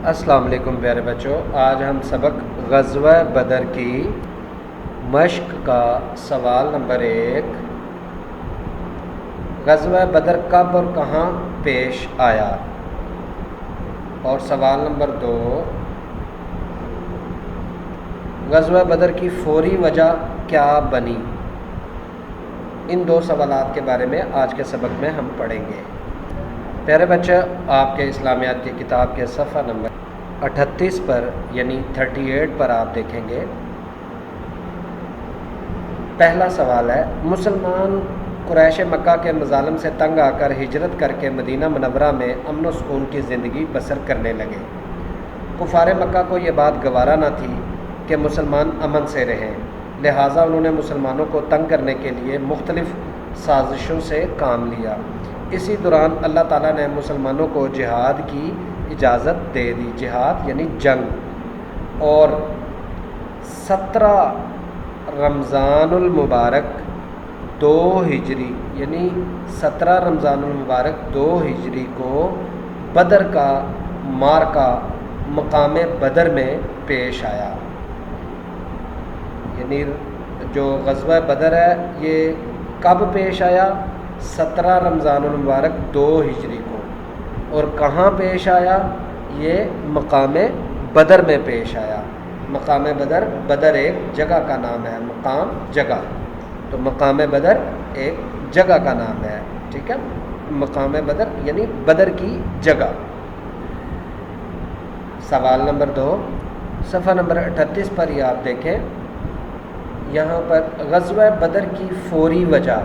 السلام علیکم پیارے بچوں، آج ہم سبق غزوہ بدر کی مشق کا سوال نمبر 1، غزوہ بدر کب اور کہاں پیش آیا، اور سوال نمبر 2، غزوہ بدر کی فوری وجہ کیا بنی۔ ان 2 سوالات کے بارے میں آج کے سبق میں ہم پڑھیں گے۔ پیارے بچے، آپ کے اسلامیات کی کتاب کے صفحہ نمبر 38 پر یعنی 38 پر آپ دیکھیں گے، پہلا سوال ہے، مسلمان قریش مکہ کے مظالم سے تنگ آ کر ہجرت کر کے مدینہ منورہ میں امن و سکون کی زندگی بسر کرنے لگے۔ کفار مکہ کو یہ بات گوارا نہ تھی کہ مسلمان امن سے رہیں، لہٰذا انہوں نے مسلمانوں کو تنگ کرنے کے لیے مختلف سازشوں سے کام لیا۔ اسی دوران اللہ تعالیٰ نے مسلمانوں کو جہاد کی اجازت دے دی، جہاد یعنی جنگ، اور 17 رمضان المبارک 2 ہجری یعنی 17 رمضان المبارک 2 ہجری کو بدر کا معرکہ مقام بدر میں پیش آیا۔ یعنی جو غزوہ بدر ہے یہ کب پیش آیا؟ 17 رمضان المبارک 2 ہجری کو، اور کہاں پیش آیا؟ یہ مقام بدر میں پیش آیا۔ مقام بدر، بدر ایک جگہ کا نام ہے، مقام جگہ، تو مقام بدر ایک جگہ کا نام ہے، ٹھیک ہے، مقام بدر یعنی بدر کی جگہ۔ سوال نمبر 2، صفحہ نمبر 38 پر یہ آپ دیکھیں، یہاں پر غزوہ بدر کی فوری وجہ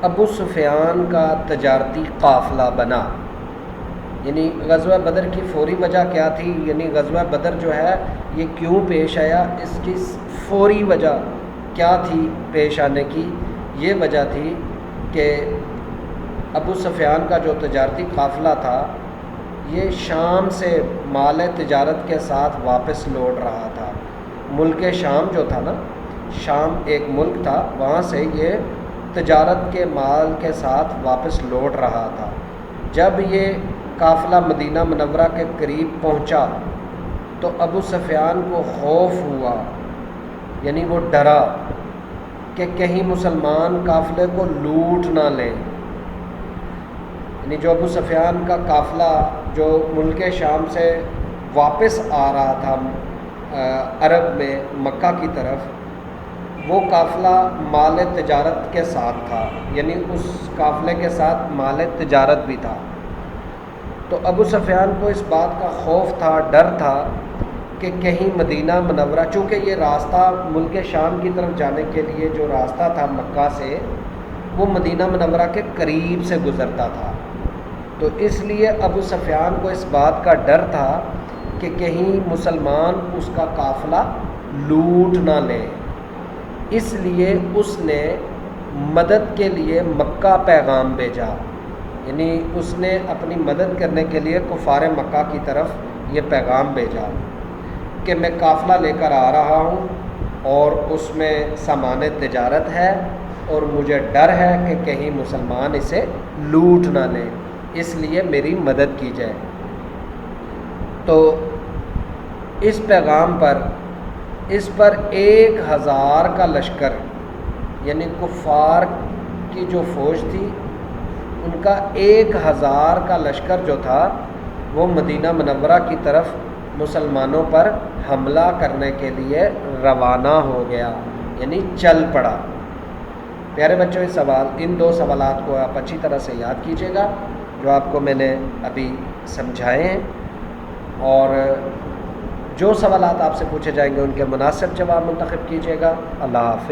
ابو سفیان کا تجارتی قافلہ بنا۔ یعنی غزوہ بدر کی فوری وجہ کیا تھی؟ یعنی غزوہ بدر جو ہے یہ کیوں پیش آیا، اس کی فوری وجہ کیا تھی پیش آنے کی؟ یہ وجہ تھی کہ ابو سفیان کا جو تجارتی قافلہ تھا یہ شام سے مال تجارت کے ساتھ واپس لوٹ رہا تھا۔ ملک شام جو تھا نا، شام ایک ملک تھا، وہاں سے یہ تجارت کے مال کے ساتھ واپس لوٹ رہا تھا۔ جب یہ قافلہ مدینہ منورہ کے قریب پہنچا تو ابو سفیان کو خوف ہوا، یعنی وہ ڈرا کہ کہیں مسلمان قافلے کو لوٹ نہ لیں۔ یعنی جو ابو سفیان کا قافلہ جو ملک شام سے واپس آ رہا تھا عرب میں مکہ کی طرف، وہ قافلہ مال تجارت کے ساتھ تھا، یعنی اس قافلے کے ساتھ مال تجارت بھی تھا۔ تو ابو سفیان کو اس بات کا خوف تھا، ڈر تھا کہ کہیں مدینہ منورہ، چونکہ یہ راستہ ملک شام کی طرف جانے کے لیے جو راستہ تھا مکہ سے، وہ مدینہ منورہ کے قریب سے گزرتا تھا، تو اس لیے ابو سفیان کو اس بات کا ڈر تھا کہ کہیں مسلمان اس کا قافلہ لوٹ نہ لیں۔ اس لیے اس نے مدد کے لیے مکہ پیغام بھیجا، یعنی اس نے اپنی مدد کرنے کے لیے کفار مکہ کی طرف یہ پیغام بھیجا کہ میں قافلہ لے کر آ رہا ہوں اور اس میں سامان تجارت ہے، اور مجھے ڈر ہے کہ کہیں مسلمان اسے لوٹ نہ لیں، اس لیے میری مدد کی جائے۔ تو اس پیغام پر اس پر 1000 کا لشکر، یعنی کفار کی جو فوج تھی ان کا 1000 کا لشکر جو تھا وہ مدینہ منورہ کی طرف مسلمانوں پر حملہ کرنے کے لیے روانہ ہو گیا، یعنی چل پڑا۔ پیارے بچوں، ان 2 سوالات کو آپ اچھی طرح سے یاد کیجیے گا جو آپ کو میں نے ابھی سمجھائے ہیں، اور جو سوالات آپ سے پوچھے جائیں گے ان کے مناسب جواب منتخب کیجیے گا۔ اللہ حافظ۔